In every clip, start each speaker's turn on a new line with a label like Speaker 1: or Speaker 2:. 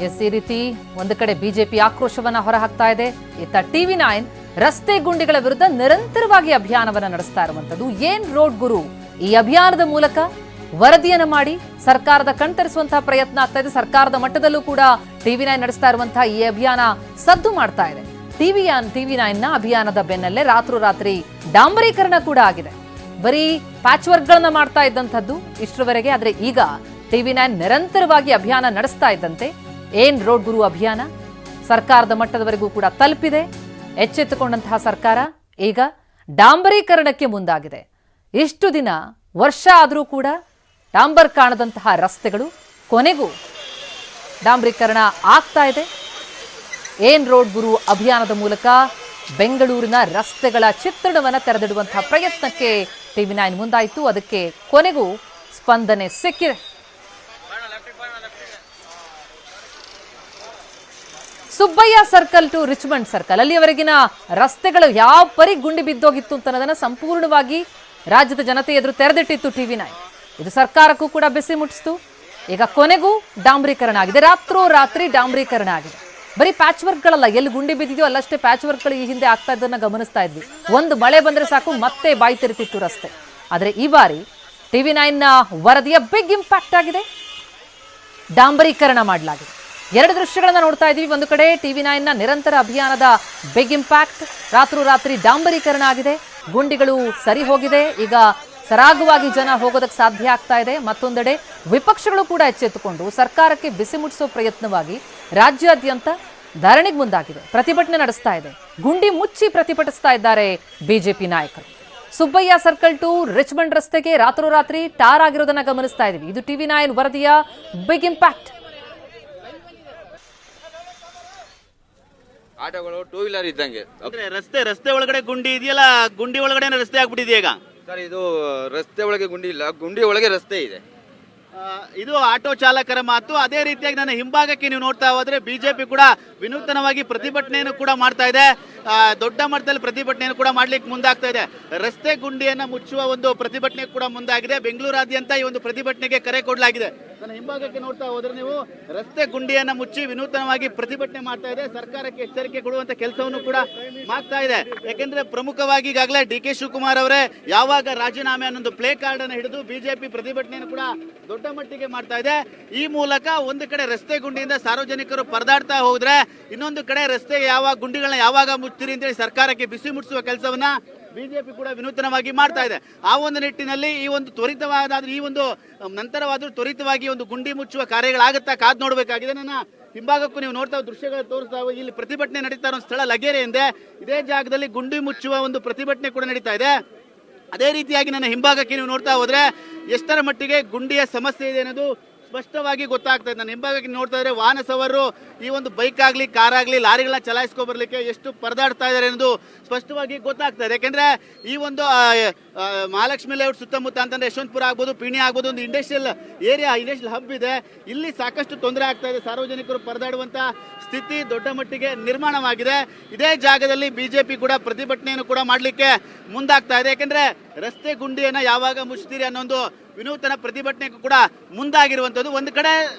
Speaker 1: S, ಈ ರೀತಿ ಒಂದು ಕಡೆ ಬಿಜೆಪಿ ಆಕ್ರೋಶವನ್ನ ಹೊರಹಾಕ್ತಾ ಇದೆ. ಇತ್ತ TV9 ರಸ್ತೆ ಗುಂಡಿಗಳ ವಿರುದ್ಧ ನಿರಂತರವಾಗಿ ಅಭಿಯಾನವನ್ನ ನಡೆಸ್ತಾ ಇರುವಂತದ್ದು. ಏನ್ ರೋಡ್ ಗುರು ಈ ಅಭಿಯಾನದ ಮೂಲಕ ವರದಿಯನ್ನ ಮಾಡಿ ಸರ್ಕಾರದ ಕಣ್ತರಿಸುವಂತಹ ಪ್ರಯತ್ನ ಆಗ್ತಾ ಇದೆ. ಸರ್ಕಾರದ ಮಟ್ಟದಲ್ಲೂ ಕೂಡ TV9 ನಡೆಸ್ತಾ ಇರುವಂತಹ ಈ ಅಭಿಯಾನ ಸದ್ದು ಮಾಡ್ತಾ ಇದೆ. TV9 ನ ಅಭಿಯಾನದ ಬೆನ್ನಲ್ಲೇ ರಾತ್ರೋರಾತ್ರಿ ಡಾಂಬರೀಕರಣ ಕೂಡ ಆಗಿದೆ. ಬರೀ ಪ್ಯಾಚ್ ವರ್ಕ್ ಗಳನ್ನ ಮಾಡ್ತಾ ಇದ್ದಂಥದ್ದು ಇಷ್ಟರವರೆಗೆ. ಆದ್ರೆ ಈಗ TV9 ನಿರಂತರವಾಗಿ ಅಭಿಯಾನ ನಡೆಸ್ತಾ ಇದ್ದಂತೆ ಏನ್ ರೋಡ್ ಗುರು ಅಭಿಯಾನ ಸರ್ಕಾರದ ಮಟ್ಟದವರೆಗೂ ಕೂಡ ತಲುಪಿದೆ. ಎಚ್ಚೆತ್ತುಕೊಂಡಂತಹ ಸರ್ಕಾರ ಈಗ ಡಾಂಬರೀಕರಣಕ್ಕೆ ಮುಂದಾಗಿದೆ. ಇಷ್ಟು ದಿನ ವರ್ಷ ಆದರೂ ಕೂಡ ಡಾಂಬರ್ ಕಾಣದಂತಹ ರಸ್ತೆಗಳು ಕೊನೆಗೂ ಡಾಂಬರೀಕರಣ ಆಗ್ತಾ ಇದೆ. ಏನ್ ರೋಡ್ ಗುರು ಅಭಿಯಾನದ ಮೂಲಕ ಬೆಂಗಳೂರಿನ ರಸ್ತೆಗಳ ಚಿತ್ರಣವನ್ನು ತೆರೆದಿಡುವಂತಹ ಪ್ರಯತ್ನಕ್ಕೆ TV9 ಮುಂದಾಯಿತು. ಅದಕ್ಕೆ ಕೊನೆಗೂ ಸ್ಪಂದನೆ ಸಿಕ್ಕಿದೆ. Subbaiah circle to Richmond circle ಅಲ್ಲಿಯವರೆಗಿನ ರಸ್ತೆಗಳು ಯಾವ ಪರಿ ಗುಂಡಿ ಬಿದ್ದೋಗಿತ್ತು ಅಂತ ಅನ್ನೋದನ್ನ ಸಂಪೂರ್ಣವಾಗಿ ರಾಜ್ಯದ ಜನತೆ ಎದುರು ತೆರೆದಿಟ್ಟಿತ್ತು TV9. ಇದು ಸರ್ಕಾರಕ್ಕೂ ಕೂಡ ಬಿಸಿ ಮುಟ್ಟಿಸ್ತು. ಈಗ ಕೊನೆಗೂ ಡಾಂಬರೀಕರಣ ಆಗಿದೆ. ರಾತ್ರೋರಾತ್ರಿ ಡಾಂಬರೀಕರಣ ಆಗಿದೆ. ಬರೀ ಪ್ಯಾಚ್ ವರ್ಕ್ಗಳಲ್ಲ, ಎಲ್ಲಿ ಗುಂಡಿ ಬಿದ್ದಿದೆಯೋ ಅಲ್ಲಷ್ಟೇ ಪ್ಯಾಚ್ ವರ್ಕ್ಗಳು ಈ ಹಿಂದೆ ಆಗ್ತಾ ಇದ್ದನ್ನ ಗಮನಿಸ್ತಾ ಇದ್ವಿ. ಒಂದು ಮಳೆ ಬಂದ್ರೆ ಸಾಕು ಮತ್ತೆ ಬಾಯಿ ತೆರಿತಿತ್ತು ರಸ್ತೆ. ಆದರೆ ಈ ಬಾರಿ TV9 ವರದಿಯ ಬಿಗ್ ಇಂಪ್ಯಾಕ್ಟ್ ಆಗಿದೆ. ಡಾಂಬರೀಕರಣ ಮಾಡಲಾಗಿದೆ. ಎರಡು ದೃಶ್ಯಗಳನ್ನ ನೋಡ್ತಾ ಇದೀವಿ. ಒಂದು ಕಡೆ TV9 ನಿರಂತರ ಅಭಿಯಾನದ ಬಿಗ್ ಇಂಪ್ಯಾಕ್ಟ್, ರಾತ್ರೋರಾತ್ರಿ ಡಾಂಬರೀಕರಣ ಆಗಿದೆ. ಗುಂಡಿಗಳು ಸರಿ ಹೋಗಿದೆ. ಈಗ ಸರಾಗವಾಗಿ ಜನ ಹೋಗೋದಕ್ಕೆ ಸಾಧ್ಯ ಆಗ್ತಾ ಇದೆ. ಮತ್ತೊಂದೆಡೆ ವಿಪಕ್ಷಗಳು ಕೂಡ ಎಚ್ಚೆತ್ತುಕೊಂಡು ಸರ್ಕಾರಕ್ಕೆ ಬಿಸಿ ಮುಟ್ಟಿಸೋ ಪ್ರಯತ್ನವಾಗಿ ರಾಜ್ಯಾದ್ಯಂತ ಧರಣಿಗೆ ಮುಂದಾಗಿದೆ. ಪ್ರತಿಭಟನೆ ನಡೆಸ್ತಾ ಇದೆ. ಗುಂಡಿ ಮುಚ್ಚಿ ಪ್ರತಿಭಟಿಸ್ತಾ ಇದ್ದಾರೆ ಬಿಜೆಪಿ ನಾಯಕರು. ಸುಬ್ಬಯ್ಯ ಸರ್ಕಲ್ ಟು ರಿಚ್ಮಂಡ್ ರಸ್ತೆಗೆ ರಾತ್ರೋರಾತ್ರಿ ಟಾರ್ ಆಗಿರೋದನ್ನ ಗಮನಿಸ್ತಾ ಇದೀವಿ. ಇದು TV9 ವರದಿಯ ಬಿಗ್ ಇಂಪ್ಯಾಕ್ಟ್.
Speaker 2: ಆಟೋಗಳು ಟೂ ವೀಲರ್ ಇದ್ದಂಗೆ
Speaker 3: ರಸ್ತೆ ಒಳಗಡೆ ಗುಂಡಿ ಇದೆಯಲ್ಲ, ಗುಂಡಿ ಒಳಗಡೆ ರಸ್ತೆ ಆಗ್ಬಿಟ್ಟಿದೆ ಈಗ.
Speaker 2: ಸರ್, ಇದು ರಸ್ತೆ ಒಳಗೆ ಗುಂಡಿ ಇಲ್ಲ, ಗುಂಡಿ ಒಳಗೆ ರಸ್ತೆ ಇದೆ.
Speaker 3: ಇದು ಆಟೋ ಚಾಲಕರ ಮಾತು. ಅದೇ ರೀತಿಯಾಗಿ ನನ್ನ ಹಿಂಭಾಗಕ್ಕೆ ನೀವು ನೋಡ್ತಾ ಹೋದ್ರೆ ಬಿಜೆಪಿ ಕೂಡ ವಿನೂತನವಾಗಿ ಪ್ರತಿಭಟನೆಯನ್ನು ಕೂಡ ಮಾಡ್ತಾ ಇದೆ. ದೊಡ್ಡ ಮಟ್ಟದಲ್ಲಿ ಪ್ರತಿಭಟನೆಯನ್ನು ಕೂಡ ಮಾಡ್ಲಿಕ್ಕೆ ಮುಂದಾಗ್ತಾ ಇದೆ. ರಸ್ತೆ ಗುಂಡಿಯನ್ನ ಮುಚ್ಚುವ ಒಂದು ಪ್ರತಿಭಟನೆ ಕೂಡ ಮುಂದಾಗಿದೆ. ಬೆಂಗಳೂರಾದ್ಯಂತ ಈ ಒಂದು ಪ್ರತಿಭಟನೆಗೆ ಕರೆ ಕೊಡಲಾಗಿದೆ. ನನ್ನ ಹಿಂಭಾಗಕ್ಕೆ ನೋಡ್ತಾ ಹೋದ್ರೆ ನೀವು ರಸ್ತೆ ಗುಂಡಿಯನ್ನ ಮುಚ್ಚಿ ವಿನೂತನವಾಗಿ ಪ್ರತಿಭಟನೆ ಮಾಡ್ತಾ ಇದೆ. ಸರ್ಕಾರಕ್ಕೆ ಎಚ್ಚರಿಕೆ ಕೊಡುವಂತ ಕೆಲಸವನ್ನು ಕೂಡ ಮಾಡ್ತಾ ಇದೆ. ಯಾಕೆಂದ್ರೆ ಪ್ರಮುಖವಾಗಿ ಈಗಾಗಲೇ DK ಶಿವಕುಮಾರ್ ಅವರೇ ಯಾವಾಗ ರಾಜೀನಾಮೆ ಅನ್ನೊಂದು ಪ್ಲೇ ಕಾರ್ಡ್ ಅನ್ನು ಹಿಡಿದು ಬಿಜೆಪಿ ಪ್ರತಿಭಟನೆಯನ್ನು ಕೂಡ ದೊಡ್ಡ ಮಟ್ಟಿಗೆ ಮಾಡ್ತಾ ಇದೆ. ಈ ಮೂಲಕ ಒಂದು ಕಡೆ ರಸ್ತೆ ಗುಂಡಿಯಿಂದ ಸಾರ್ವಜನಿಕರು ಪರದಾಡ್ತಾ ಹೋದ್ರೆ, ಇನ್ನೊಂದು ಕಡೆ ರಸ್ತೆ ಗುಂಡಿಗಳನ್ನ ಯಾವಾಗ ಮುಚ್ತೀರಿ ಅಂತೇಳಿ ಸರ್ಕಾರಕ್ಕೆ ಬಿಸಿ ಮುಟ್ಟಿಸುವ ಕೆಲಸವನ್ನ ಬಿಜೆಪಿ ಕೂಡ ವಿನೂತನವಾಗಿ ಮಾಡ್ತಾ ಇದೆ. ಆ ಒಂದು ನಿಟ್ಟಿನಲ್ಲಿ ಈ ಒಂದು ನಂತರವಾದ್ರೂ ತ್ವರಿತವಾಗಿ ಒಂದು ಗುಂಡಿ ಮುಚ್ಚುವ ಕಾರ್ಯಗಳಾಗುತ್ತಾ ಕಾದ್ ನೋಡಬೇಕಾಗಿದೆ. ನನ್ನ ಹಿಂಭಾಗಕ್ಕೂ ನೀವು ನೋಡ್ತಾ ದೃಶ್ಯಗಳು ತೋರಿಸ್ತಾ ಇಲ್ಲಿ ಪ್ರತಿಭಟನೆ ನಡೀತಾ ಇರೋ ಸ್ಥಳ ಲಗೇರೆ ಎಂದೇ. ಇದೇ ಜಾಗದಲ್ಲಿ ಗುಂಡಿ ಮುಚ್ಚುವ ಒಂದು ಪ್ರತಿಭಟನೆ ಕೂಡ ನಡೀತಾ ಇದೆ. ಅದೇ ರೀತಿಯಾಗಿ ನನ್ನ ಹಿಂಭಾಗಕ್ಕೆ ನೀವು ನೋಡ್ತಾ ಹೋದ್ರೆ ಎಷ್ಟರ ಮಟ್ಟಿಗೆ ಗುಂಡಿಯ ಸಮಸ್ಯೆ ಇದೆ ಅನ್ನೋದು ಸ್ಪಷ್ಟವಾಗಿ ಗೊತ್ತಾಗ್ತಾ ಇದೆ. ನನ್ನ ಹಿಂಭಾಗಕ್ಕೆ ನೋಡ್ತಾ ಇದ್ರೆ ವಾಹನ ಸವಾರರು ಈ ಒಂದು ಬೈಕ್ ಆಗಲಿ, ಕಾರ್ ಆಗಲಿ, ಲಾರಿಗಳನ್ನ ಚಲಾಯಿಸ್ಕೊ ಬರ್ಲಿಕ್ಕೆ ಎಷ್ಟು ಪರದಾಡ್ತಾ ಇದ್ದಾರೆ ಅನ್ನೋದು ಸ್ಪಷ್ಟವಾಗಿ ಗೊತ್ತಾಗ್ತಾ ಇದೆ. ಯಾಕೆಂದ್ರೆ ಈ ಒಂದು ಮಹಾಲಕ್ಷ್ಮಿ ಲೇಔಟ್ ಸುತ್ತಮುತ್ತ ಅಂತಂದ್ರೆ ಯಶವಂತಪುರ ಆಗ್ಬೋದು, ಪಿಣಿ ಆಗ್ಬೋದು, ಒಂದು ಇಂಡಸ್ಟ್ರಿಯಲ್ ಹಬ್ ಇದೆ. ಇಲ್ಲಿ ಸಾಕಷ್ಟು ತೊಂದರೆ ಆಗ್ತಾ ಇದೆ. ಸಾರ್ವಜನಿಕರು ಪರದಾಡುವಂತ ಸ್ಥಿತಿ ದೊಡ್ಡ ಮಟ್ಟಿಗೆ ನಿರ್ಮಾಣವಾಗಿದೆ. ಇದೇ ಜಾಗದಲ್ಲಿ ಬಿಜೆಪಿ ಕೂಡ ಪ್ರತಿಭಟನೆಯನ್ನು ಕೂಡ ಮಾಡ್ಲಿಕ್ಕೆ ಮುಂದಾಗ್ತಾ ಇದೆ. ಯಾಕೆಂದ್ರೆ ರಸ್ತೆ ಗುಂಡಿಯನ್ನ ಯಾವಾಗ ಮುಚ್ತೀರಿ ಅನ್ನೋ ಒಂದು ವಿನೂತನ ಪ್ರತಿಭಟನೆಗೂ ಕೂಡ ಮುಂದಾಗಿರುವಂತದ್ದು. ಒಂದು ಕಡೆ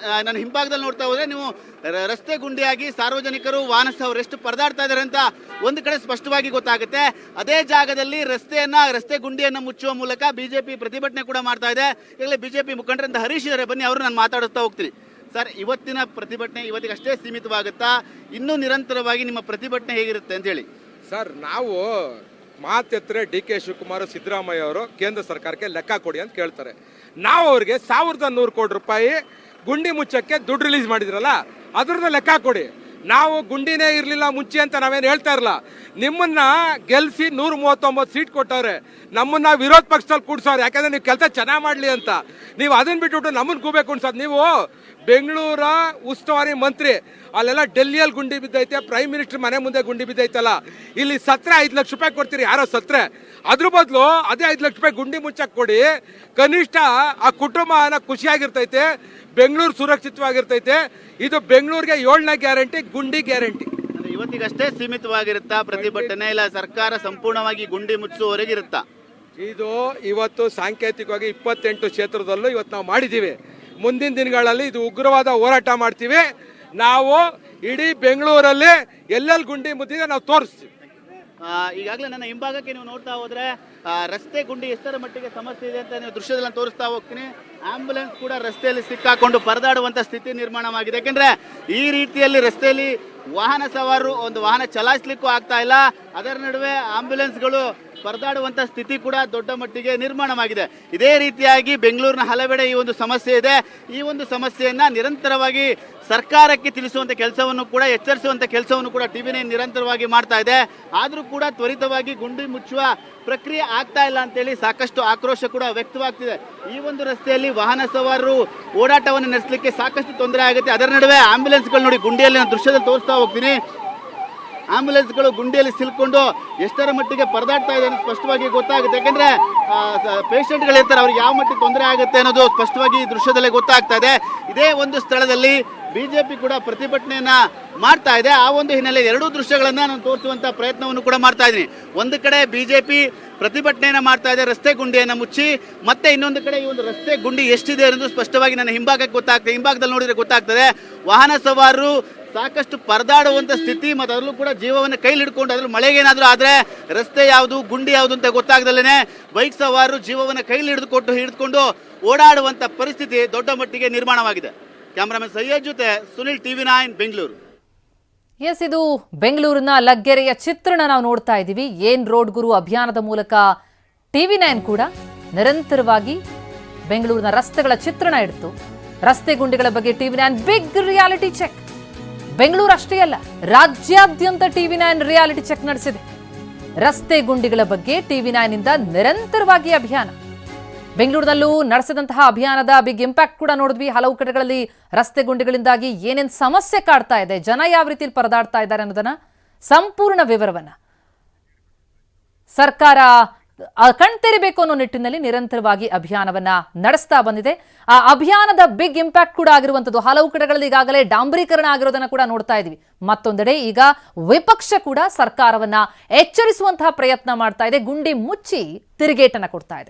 Speaker 3: ನನ್ನ ಹಿಂಭಾಗದಲ್ಲಿ ನೋಡ್ತಾ ಹೋದ್ರೆ ನೀವು ರಸ್ತೆ ಗುಂಡಿಯಾಗಿ ಸಾರ್ವಜನಿಕರು ವಾಹನ ಸವಾರರು ಎಷ್ಟು ಪರದಾಡ್ತಾ ಇದ್ದಾರೆ ಅಂತ ಒಂದು ಕಡೆ ಸ್ಪಷ್ಟವಾಗಿ ಗೊತ್ತಾಗುತ್ತೆ. ಅದೇ ಜಾಗದಲ್ಲಿ ರಸ್ತೆ ಗುಂಡಿಯನ್ನ ಮುಚ್ಚುವ ಮೂಲಕ ಬಿಜೆಪಿ ಪ್ರತಿಭಟನೆ ಕೂಡ ಮಾಡ್ತಾ ಇದೆ. ಈಗಲೇ ಬಿಜೆಪಿ ಮುಖಂಡರಂತ ಹರೀಶ್ ಇದ್ದಾರೆ, ಬನ್ನಿ ಅವರು ನಾನು ಮಾತಾಡುತ್ತಾ ಹೋಗ್ತೀನಿ. ಸರ್, ಇವತ್ತಿನ ಪ್ರತಿಭಟನೆ ಇವತ್ತಿಗೆ ಅಷ್ಟೇ ಸೀಮಿತವಾಗುತ್ತಾ? ಇನ್ನೂ ನಿರಂತರವಾಗಿ ನಿಮ್ಮ ಪ್ರತಿಭಟನೆ ಹೇಗಿರುತ್ತೆ ಅಂತ ಹೇಳಿ?
Speaker 4: ಸರ್, ನಾವು ಮಾತೆತ್ತರೆ DK ಶಿವಕುಮಾರ್, ಸಿದ್ದರಾಮಯ್ಯ ಅವರು ಕೇಂದ್ರ ಸರ್ಕಾರಕ್ಕೆ ಲೆಕ್ಕ ಕೊಡಿ ಅಂತ ಕೇಳ್ತಾರೆ. ನಾವು ಅವ್ರಿಗೆ 1100 ಕೋಟಿ ರೂಪಾಯಿ ಗುಂಡಿ ಮುಚ್ಚಕ್ಕೆ ದುಡ್ಡು ರಿಲೀಸ್ ಮಾಡಿದ್ರಲ್ಲ, ಅದ್ರದ್ದು ಲೆಕ್ಕ ಕೊಡಿ. ನಾವು ಗುಂಡಿನೇ ಇರಲಿಲ್ಲ ಮುಚ್ಚಿ ಅಂತ ನಾವೇನು ಹೇಳ್ತಾ ಇರಲ್ಲ. ನಿಮ್ಮನ್ನ ಗೆಲ್ಸಿ 139 ಸೀಟ್ ಕೊಟ್ಟವ್ರೆ, ನಮ್ಮನ್ನ ವಿರೋಧ ಪಕ್ಷದಲ್ಲಿ ಕೂಡ್ಸವ್ರೆ. ಯಾಕಂದ್ರೆ ನೀವು ಕೆಲಸ ಚೆನ್ನಾಗಿ ಮಾಡಲಿ ಅಂತ. ನೀವು ಅದನ್ನ ಬಿಟ್ಬಿಟ್ಟು ನಮ್ಮನ್ನು ಕೂಬೇಕು ಅನ್ಸೋದು. ನೀವು ಬೆಂಗಳೂರ ಉಸ್ತುವಾರಿ ಮಂತ್ರಿ, ಅಲ್ಲೆಲ್ಲ ಡೆಲ್ಲಿಯಲ್ಲಿ ಗುಂಡಿ ಬಿದ್ದೈತೆ, ಪ್ರೈಮ್ ಮಿನಿಸ್ಟರ್ ಮನೆ ಮುಂದೆ ಗುಂಡಿ ಬಿದ್ದೈತಲ್ಲ. ಇಲ್ಲಿ ಸತ್ರೆ 5 ಲಕ್ಷ ರೂಪಾಯಿ ಕೊಡ್ತೀರಿ, ಯಾರೋ ಸತ್ರೆ. ಅದ್ರ ಬದಲು ಅದೇ 5 ಲಕ್ಷ ರೂಪಾಯಿ ಗುಂಡಿ ಮುಚ್ಚಕ್ಕೆ ಕೊಡಿ. ಕನಿಷ್ಠ ಆ ಕುಟುಂಬ ಖುಷಿಯಾಗಿರ್ತೈತೆ, ಬೆಂಗಳೂರು ಸುರಕ್ಷಿತವಾಗಿರ್ತೈತೆ. ಇದು ಬೆಂಗಳೂರಿಗೆ 7ನೇ ಗ್ಯಾರಂಟಿ, ಗುಂಡಿ ಗ್ಯಾರಂಟಿ.
Speaker 3: ಇವತ್ತಿಗಷ್ಟೇ ಸೀಮಿತವಾಗಿರುತ್ತಾ ಪ್ರತಿಭಟನೆ, ಇಲ್ಲ ಸರ್ಕಾರ ಸಂಪೂರ್ಣವಾಗಿ ಗುಂಡಿ ಮುಚ್ಚುವವರೆಗಿರುತ್ತಾ?
Speaker 4: ಇದು ಇವತ್ತು ಸಾಂಕೇತಿಕವಾಗಿ 28 ಕ್ಷೇತ್ರದಲ್ಲೂ ಇವತ್ತು ನಾವು ಮಾಡಿದ್ದೀವಿ. ಮುಂದಿನ ದಿನಗಳಲ್ಲಿ ಇದು ಉಗ್ರವಾದ ಹೋರಾಟ ಮಾಡ್ತೀವಿ. ನಾವು ಇಡೀ ಬೆಂಗಳೂರಲ್ಲಿ ಎಲ್ಲೆಲ್ಲಿ ಗುಂಡಿ ಮುದ್ದಿದೆ ನಾವು ತೋರಿಸ್ತೀವಿ.
Speaker 3: ಈಗಾಗಲೇ ನನ್ನ ಹಿಂಭಾಗಕ್ಕೆ ನೀವು ನೋಡ್ತಾ ಹೋದ್ರೆ ರಸ್ತೆ ಗುಂಡಿ ಎಷ್ಟರ ಮಟ್ಟಿಗೆ ಸಮಸ್ಯೆ ಇದೆ ಅಂತ ನೀವು ದೃಶ್ಯದಲ್ಲಿ ತೋರಿಸ್ತಾ ಹೋಗ್ತೀನಿ. ಆಂಬ್ಯುಲೆನ್ಸ್ ಕೂಡ ರಸ್ತೆಯಲ್ಲಿ ಸಿಕ್ಕಾಕೊಂಡು ಪರದಾಡುವಂತ ಸ್ಥಿತಿ ನಿರ್ಮಾಣವಾಗಿದೆ. ಯಾಕೆಂದ್ರೆ ಈ ರೀತಿಯಲ್ಲಿ ರಸ್ತೆಯಲ್ಲಿ ವಾಹನ ಸವಾರರು ಒಂದು ವಾಹನ ಚಲಾಯಿಸ್ಲಿಕ್ಕೂ ಆಗ್ತಾ ಇಲ್ಲ, ಅದರ ನಡುವೆ ಆಂಬ್ಯುಲೆನ್ಸ್ಗಳು ಪರದಾಡುವಂತ ಸ್ಥಿತಿ ಕೂಡ ದೊಡ್ಡ ಮಟ್ಟಿಗೆ ನಿರ್ಮಾಣವಾಗಿದೆ. ಇದೇ ರೀತಿಯಾಗಿ ಬೆಂಗಳೂರಿನ ಹಲವೆಡೆ ಈ ಒಂದು ಸಮಸ್ಯೆ ಇದೆ. ಈ ಒಂದು ಸಮಸ್ಯೆಯನ್ನ ನಿರಂತರವಾಗಿ ಸರ್ಕಾರಕ್ಕೆ ತಿಳಿಸುವಂತ ಕೆಲಸವನ್ನು ಕೂಡ ಎಚ್ಚರಿಸುವಂತ ಕೆಲಸವನ್ನು ಕೂಡ TV9 ನಿರಂತರವಾಗಿ ಮಾಡ್ತಾ ಇದೆ. ಆದ್ರೂ ಕೂಡ ತ್ವರಿತವಾಗಿ ಗುಂಡಿ ಮುಚ್ಚುವ ಪ್ರಕ್ರಿಯೆ ಆಗ್ತಾ ಇಲ್ಲ ಅಂತೇಳಿ ಸಾಕಷ್ಟು ಆಕ್ರೋಶ ಕೂಡ ವ್ಯಕ್ತವಾಗ್ತಿದೆ. ಈ ಒಂದು ರಸ್ತೆಯಲ್ಲಿ ವಾಹನ ಸವಾರರು ಓಡಾಟವನ್ನು ನಡೆಸಲಿಕ್ಕೆ ಸಾಕಷ್ಟು ತೊಂದರೆ ಆಗುತ್ತೆ. ಅದರ ನಡುವೆ ಆಂಬ್ಯುಲೆನ್ಸ್ಗಳು ನೋಡಿ, ಗುಂಡಿಯಲ್ಲಿ ನಾನು ದೃಶ್ಯದಲ್ಲಿ ತೋರಿಸ್ತಾ ಹೋಗ್ತೀನಿ, ಆಂಬ್ಯುಲೆನ್ಸ್ಗಳು ಗುಂಡಿಯಲ್ಲಿ ಸಿಲ್ಕೊಂಡು ಎಷ್ಟರ ಮಟ್ಟಿಗೆ ಪರದಾಡ್ತಾ ಇದೆ ಅನ್ನೋದು ಸ್ಪಷ್ಟವಾಗಿ ಗೊತ್ತಾಗುತ್ತೆ. ಯಾಕಂದ್ರೆ ಪೇಷಂಟ್ಗಳು ಇರ್ತಾರೆ, ಅವ್ರಿಗೆ ಯಾವ ಮಟ್ಟಿಗೆ ತೊಂದರೆ ಆಗುತ್ತೆ ಅನ್ನೋದು ಸ್ಪಷ್ಟವಾಗಿ ಈ ದೃಶ್ಯದಲ್ಲೇ ಗೊತ್ತಾಗ್ತಾ ಇದೆ. ಇದೇ ಒಂದು ಸ್ಥಳದಲ್ಲಿ ಬಿಜೆಪಿ ಕೂಡ ಪ್ರತಿಭಟನೆಯನ್ನ ಮಾಡ್ತಾ ಇದೆ. ಆ ಒಂದು ಹಿನ್ನೆಲೆ ಎರಡೂ ದೃಶ್ಯಗಳನ್ನ ನಾನು ತೋರಿಸುವಂತ ಪ್ರಯತ್ನವನ್ನು ಕೂಡ ಮಾಡ್ತಾ ಇದ್ದೀನಿ. ಒಂದು ಕಡೆ ಬಿಜೆಪಿ ಪ್ರತಿಭಟನೆಯನ್ನ ಮಾಡ್ತಾ ಇದೆ ರಸ್ತೆ ಗುಂಡಿಯನ್ನ ಮುಚ್ಚಿ, ಮತ್ತೆ ಇನ್ನೊಂದು ಕಡೆ ಈ ಒಂದು ರಸ್ತೆ ಗುಂಡಿ ಎಷ್ಟಿದೆ ಅನ್ನೋದು ಸ್ಪಷ್ಟವಾಗಿ ನನ್ನ ಹಿಂಭಾಗಕ್ಕೆ ಗೊತ್ತಾಗ್ತದೆ. ಹಿಂಭಾಗದಲ್ಲಿ ನೋಡಿದ್ರೆ ಗೊತ್ತಾಗ್ತದೆ. ವಾಹನ ಸವಾರರು ಸಾಕಷ್ಟು ಪರದಾಡುವಂತ ಸ್ಥಿತಿ, ಮತ್ತು ಅದರಲ್ಲೂ ಕೂಡ ಜೀವವನ್ನು ಕೈಲಿ ಹಿಡ್ಕೊಂಡು, ಅದ್ರಲ್ಲಿ ಮಳೆಗೇನಾದ್ರೂ ಆದ್ರೆ ರಸ್ತೆ ಯಾವುದು ಗುಂಡಿ ಯಾವುದು ಅಂತ ಗೊತ್ತಾಗದಲ್ಲೇ ಬೈಕ್ ಸವಾರರು ಜೀವವನ್ನು ಕೈಲಿ ಹಿಡಿದುಕೊಂಡು ಓಡಾಡುವಂತ ಪರಿಸ್ಥಿತಿ ದೊಡ್ಡ ಮಟ್ಟಿಗೆ ನಿರ್ಮಾಣವಾಗಿದೆ. ಕ್ಯಾಮರಾಮನ್ ಸಯ್ಯದ್ ಜೊತೆ ಸುನಿಲ್, TV9 ಬೆಂಗಳೂರು.
Speaker 1: ಎಸ್, ಇದು ಬೆಂಗಳೂರಿನ ಲಗ್ಗೆರೆಯ ಚಿತ್ರಣ ನಾವು ನೋಡ್ತಾ ಇದ್ದೀವಿ. ಏನ್ ರೋಡ್ ಗುರು ಅಭಿಯಾನದ ಮೂಲಕ TV9 ಕೂಡ ನಿರಂತರವಾಗಿ ಬೆಂಗಳೂರಿನ ರಸ್ತೆಗಳ ಚಿತ್ರಣ ಇಡ್ತು. ರಸ್ತೆ ಗುಂಡಿಗಳ ಬಗ್ಗೆ TV9 big reality check. Bengaluru ಅಷ್ಟೇ ಅಲ್ಲ, ರಾಜ್ಯಾದ್ಯಂತ TV9 ರಿಯಾಲಿಟಿ ಚೆಕ್ ನಡೆಸಿದೆ. ರಸ್ತೆ ಗುಂಡಿಗಳ ಬಗ್ಗೆ TV9 ಇಂದ ನಿರಂತರವಾಗಿ ಅಭಿಯಾನ. ಬೆಂಗಳೂರಿನಲ್ಲೂ ನಡೆಸಿದಂತಹ ಅಭಿಯಾನದ ಬಿಗ್ ಇಂಪ್ಯಾಕ್ಟ್ ಕೂಡ ನೋಡಿದ್ವಿ. ಹಲವು ಕಡೆಗಳಲ್ಲಿ ರಸ್ತೆ ಗುಂಡಿಗಳಿಂದಾಗಿ ಏನೇನು ಸಮಸ್ಯೆ ಕಾಡ್ತಾ ಇದೆ, ಜನ ಯಾವ ರೀತಿಯಲ್ಲಿ ಪರದಾಡ್ತಾ ಇದ್ದಾರೆ ಅನ್ನೋದನ್ನ ಸಂಪೂರ್ಣ ವಿವರವನ್ನ ಸರ್ಕಾರ ಕಣ್ತೆರಿಬೇಕು ಅನ್ನೋ ನಿಟ್ಟಿನಲ್ಲಿ ನಿರಂತರವಾಗಿ ಅಭಿಯಾನವನ್ನ ನಡೆಸ್ತಾ ಬಂದಿದೆ. ಆ ಅಭಿಯಾನದ ಬಿಗ್ ಇಂಪ್ಯಾಕ್ಟ್ ಕೂಡ ಆಗಿರುವಂತದ್ದು. ಹಲವು ಕಡೆಗಳಲ್ಲಿ ಈಗಾಗಲೇ ಡಾಂಬರೀಕರಣ ಆಗಿರೋದನ್ನ ಕೂಡ ನೋಡ್ತಾ ಇದೀವಿ. ಮತ್ತೊಂದೆಡೆ ಈಗ ವಿಪಕ್ಷ ಕೂಡ ಸರ್ಕಾರವನ್ನ ಎಚ್ಚರಿಸುವಂತಹ ಪ್ರಯತ್ನ ಮಾಡ್ತಾ ಇದೆ. ಗುಂಡಿ ಮುಚ್ಚಿ ತಿರುಗೇಟನ್ನ ಕೊಡ್ತಾ ಇದೆ.